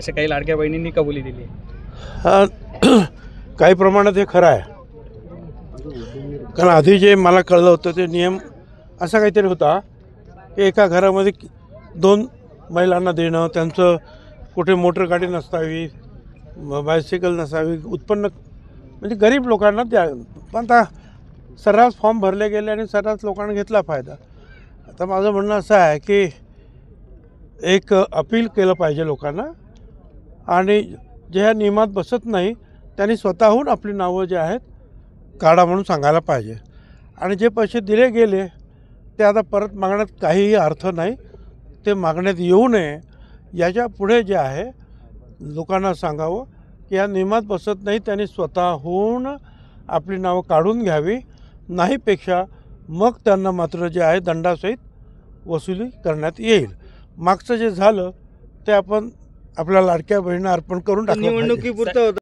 अशा काही लाडक्या बहिणींनी कबुली दिली. हा काही प्रमाणात हे खरं आहे. कारण आधी जे मला कळलं होतं ते नियम असा काहीतरी होता की एका घरामध्ये 2 महिलांना देणं, त्यांचं कुठे मोटर गाडी नसावी, बायसिकल नसावी, उत्पन्न म्हणजे गरीब लोकांना द्या. पण आता सर्रास फॉर्म भरले गेले आणि सर्रास लोकांना घेतला फायदा. आता माझं म्हणणं असं आहे की एक अपील केलं पाहिजे लोकांना आणि जे ह्या नियमात बसत नाही त्यांनी स्वतःहून आपली नावं जे आहेत काढा म्हणून सांगायला पाहिजे. आणि जे पैसे दिले गेले ते आता परत मागण्यात काहीही अर्थ नाही. ते मागण्यात येऊ नये याच्या पुढे जे आहे लोकांना सांगावं की या नियमात बसत नाही, त्यांनी स्वतःहून आपली नावं काढून घ्यावी. नाहीपेक्षा मग त्यांना मात्र जे आहे दंडासहित वसुली करण्यात येईल. मागचं जे झालं ते आपण आपल्या लाडक्या बहिणींना अर्पण करून टाकलं पाहिजे. निवडणुकीपुरतं होतं.